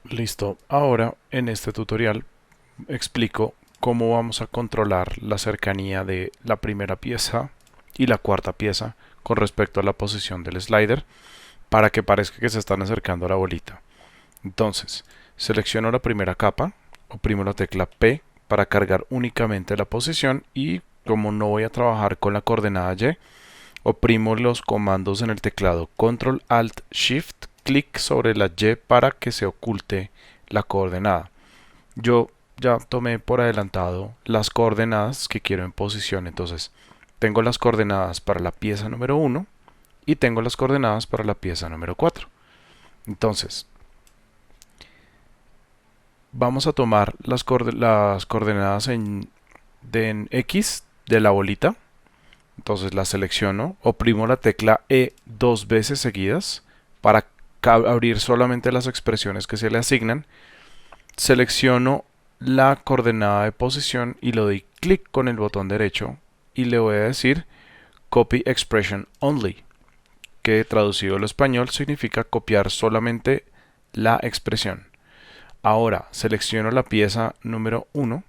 Listo. Ahora en este tutorial explico cómo vamos a controlar la cercanía de la primera pieza y la cuarta pieza con respecto a la posición del slider para que parezca que se están acercando a la bolita. Entonces, selecciono la primera capa, oprimo la tecla P para cargar únicamente la posición y como no voy a trabajar con la coordenada Y, oprimo los comandos en el teclado Control Alt Shift, clic sobre la Y para que se oculte la coordenada. Yo ya tomé por adelantado las coordenadas que quiero en posición, entonces tengo las coordenadas para la pieza número 1 y tengo las coordenadas para la pieza número 4. Entonces, vamos a tomar las coordenadas en X de la bolita. Entonces la selecciono, oprimo la tecla E dos veces seguidas para abrir solamente las expresiones que se le asignan. Selecciono la coordenada de posición y le doy clic con el botón derecho y le voy a decir Copy Expression Only, que traducido al español significa copiar solamente la expresión. Ahora selecciono la pieza número 1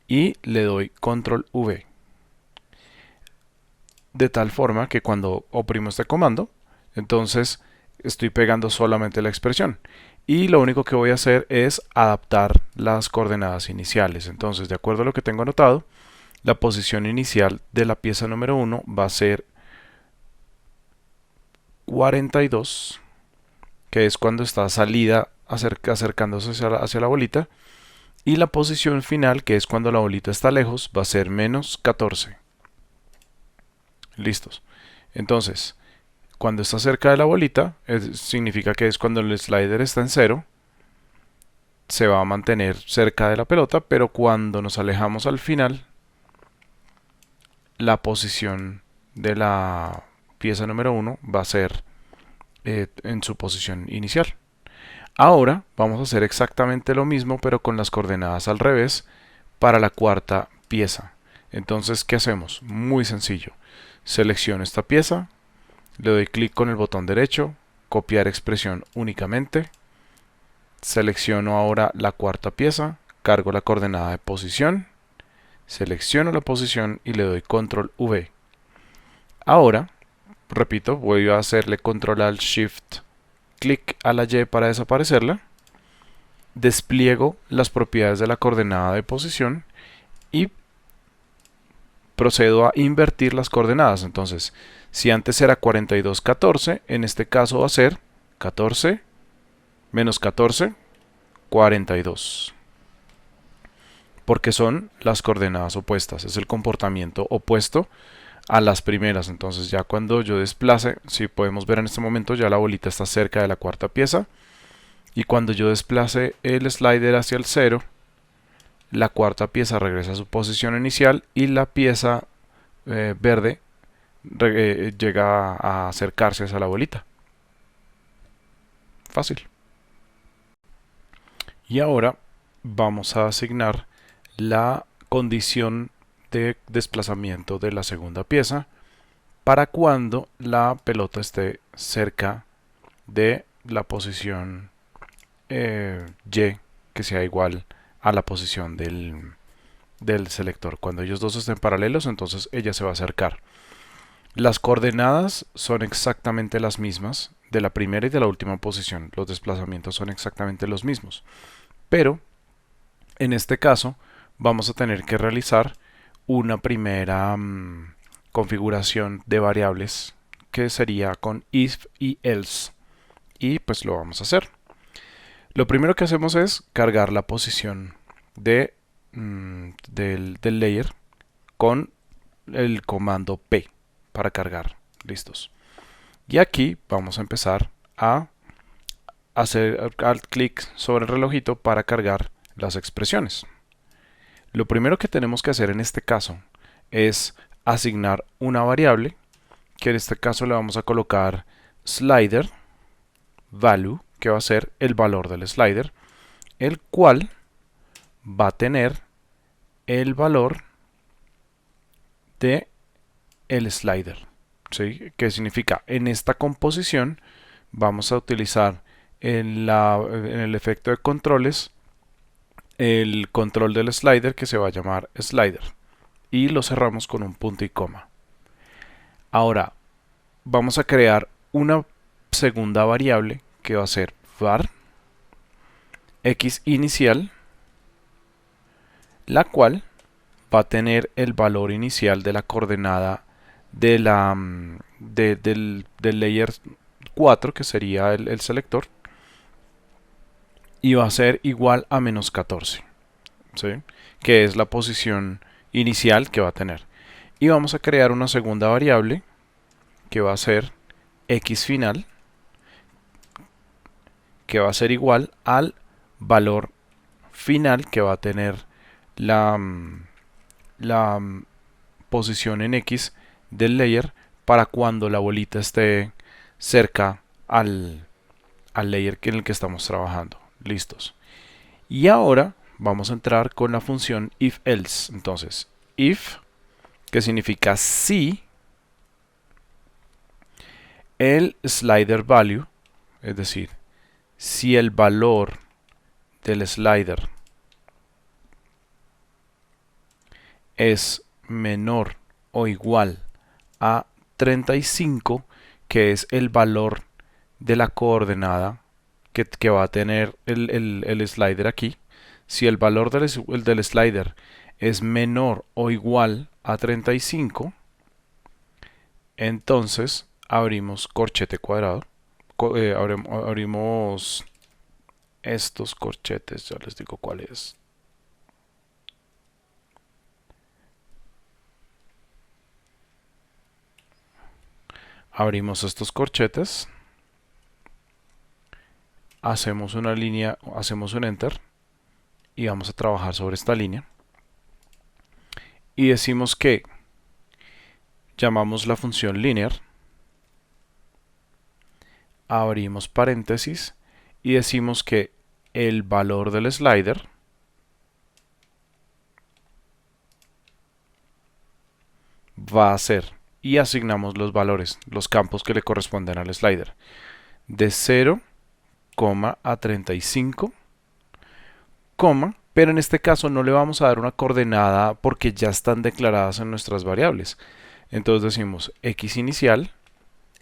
y le doy Control V, de tal forma que cuando oprimo este comando, entonces estoy pegando solamente la expresión. Y lo único que voy a hacer es adaptar las coordenadas iniciales. Entonces, de acuerdo a lo que tengo anotado, la posición inicial de la pieza número 1 va a ser 42, que es cuando está salida acercándose hacia la bolita. Y la posición final, que es cuando la bolita está lejos, va a ser menos 14. Listos. Entonces, cuando está cerca de la bolita, significa que es cuando el slider está en cero, se va a mantener cerca de la pelota, pero cuando nos alejamos al final, la posición de la pieza número 1 va a ser en su posición inicial. Ahora vamos a hacer exactamente lo mismo, pero con las coordenadas al revés para la cuarta pieza. Entonces, ¿qué hacemos? Muy sencillo. Selecciono esta pieza, le doy clic con el botón derecho, copiar expresión únicamente. Selecciono ahora la cuarta pieza, cargo la coordenada de posición, selecciono la posición y le doy Control V. Ahora, repito, voy a hacerle Control Alt Shift, clic a la Y para desaparecerla. Despliego las propiedades de la coordenada de posición y procedo a invertir las coordenadas. Entonces, si antes era 42, 14, en este caso va a ser 14 menos 14, 42. Porque son las coordenadas opuestas, es el comportamiento opuesto a las primeras. Entonces ya cuando yo desplace, si podemos ver en este momento, ya la bolita está cerca de la cuarta pieza. Y cuando yo desplace el slider hacia el cero, la cuarta pieza regresa a su posición inicial y la pieza verde llega a acercarse hacia la bolita. Fácil. Y ahora vamos a asignar la condición de desplazamiento de la segunda pieza para cuando la pelota esté cerca de la posición Y, que sea igual a la posición del selector. Cuando ellos dos estén paralelos, entonces ella se va a acercar. Las coordenadas son exactamente las mismas de la primera y de la última posición. Los desplazamientos son exactamente los mismos. Pero, en este caso, vamos a tener que realizar una primera configuración de variables que sería con if y else. Y pues lo vamos a hacer. Lo primero que hacemos es cargar la posición del layer con el comando P para cargar. Listos. Y aquí vamos a empezar a hacer alt clic sobre el relojito para cargar las expresiones. Lo primero que tenemos que hacer en este caso es asignar una variable, que en este caso le vamos a colocar slider value, que va a ser el valor del slider, el cual va a tener el valor de el slider. ¿Sí? ¿Qué significa? En esta composición vamos a utilizar en el efecto de controles el control del slider que se va a llamar slider y lo cerramos con un punto y coma. Ahora vamos a crear una segunda variable que va a ser var x inicial, la cual va a tener el valor inicial de la coordenada de del layer 4, que sería el selector, y va a ser igual a menos 14, ¿sí? Que es la posición inicial que va a tener. Y vamos a crear una segunda variable que va a ser x final, que va a ser igual al valor final que va a tener la, la posición en X del layer para cuando la bolita esté cerca al layer en el que estamos trabajando. Listos. Y ahora vamos a entrar con la función if-else. Entonces, if, que significa si el slider value, es decir, si el valor del slider es menor o igual a 35, que es el valor de la coordenada que va a tener el slider aquí. Si el valor del slider es menor o igual a 35, entonces abrimos corchete cuadrado. Abrimos estos corchetes, ya les digo cuál es. Abrimos estos corchetes, hacemos una línea, hacemos un enter y vamos a trabajar sobre esta línea y decimos que llamamos la función linear, abrimos paréntesis y decimos que el valor del slider va a ser, y asignamos los valores, los campos que le corresponden al slider, de 0, a 35, pero en este caso no le vamos a dar una coordenada porque ya están declaradas en nuestras variables. Entonces decimos x inicial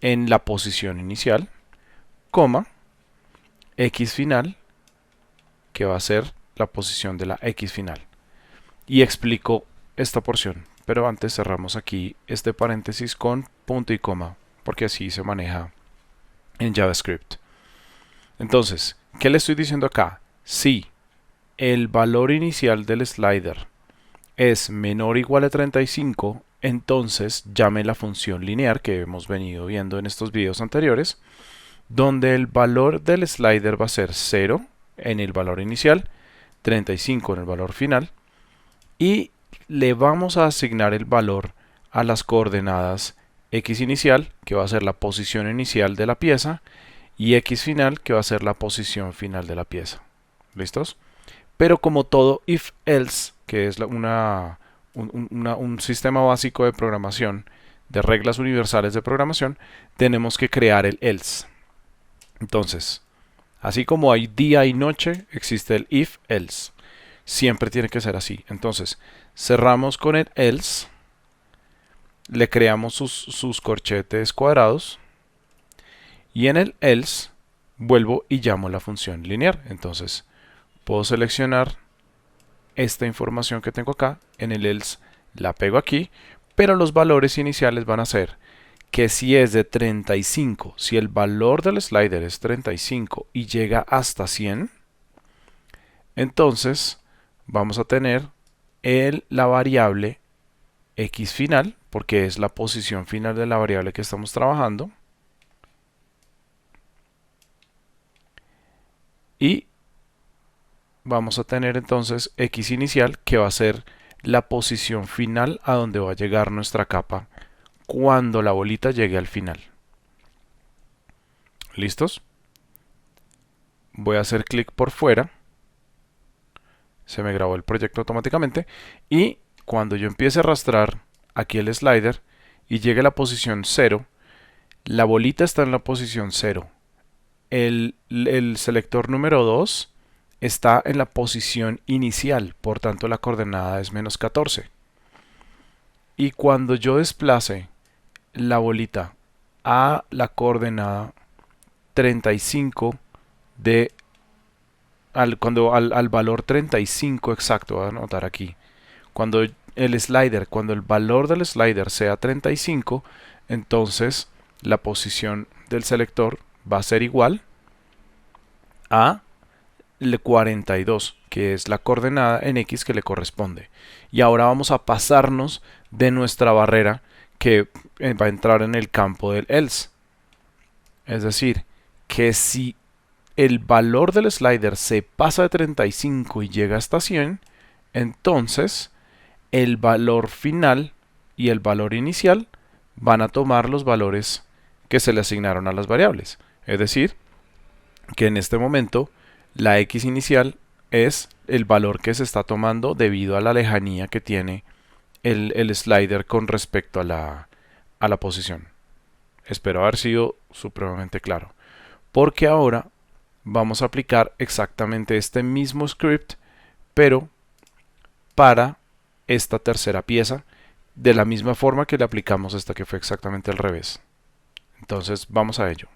en la posición inicial, x final, que va a ser la posición de la x final. Y explico esta porción, pero antes cerramos aquí este paréntesis con punto y coma, porque así se maneja en JavaScript. Entonces, ¿qué le estoy diciendo acá? Si el valor inicial del slider es menor o igual a 35, entonces llame la función lineal que hemos venido viendo en estos videos anteriores, donde el valor del slider va a ser 0 en el valor inicial, 35 en el valor final, y le vamos a asignar el valor a las coordenadas x inicial, que va a ser la posición inicial de la pieza, y x final, que va a ser la posición final de la pieza. ¿Listos? Pero como todo if-else, que es un sistema básico de programación, de reglas universales de programación, tenemos que crear el else. Entonces, así como hay día y noche, existe el if-else. Siempre tiene que ser así. Entonces, cerramos con el else, le creamos sus corchetes cuadrados, y en el else vuelvo y llamo la función lineal. Entonces, puedo seleccionar esta información que tengo acá, en el else la pego aquí, pero los valores iniciales van a ser que si es de 35, si el valor del slider es 35 y llega hasta 100, entonces vamos a tener la variable x final, porque es la posición final de la variable que estamos trabajando, y vamos a tener entonces x inicial, que va a ser la posición final a donde va a llegar nuestra capa cuando la bolita llegue al final. ¿Listos? Voy a hacer clic por fuera, se me grabó el proyecto automáticamente, y cuando yo empiece a arrastrar aquí el slider y llegue a la posición 0, la bolita está en la posición 0. el selector número 2 está en la posición inicial, por tanto la coordenada es -14. Y cuando yo desplace la bolita a la coordenada 35 de al valor 35 exacto, voy a anotar aquí. Cuando el valor del slider sea 35, entonces la posición del selector va a ser igual a 42, que es la coordenada en X que le corresponde. Y ahora vamos a pasarnos de nuestra barrera que va a entrar en el campo del else. Es decir, que si el valor del slider se pasa de 35 y llega hasta 100, entonces el valor final y el valor inicial van a tomar los valores que se le asignaron a las variables. Es decir, que en este momento la x inicial es el valor que se está tomando debido a la lejanía que tiene el slider con respecto a la posición. Espero haber sido supremamente claro. Porque ahora vamos a aplicar exactamente este mismo script, pero para esta tercera pieza, de la misma forma que le aplicamos esta que fue exactamente al revés. Entonces vamos a ello.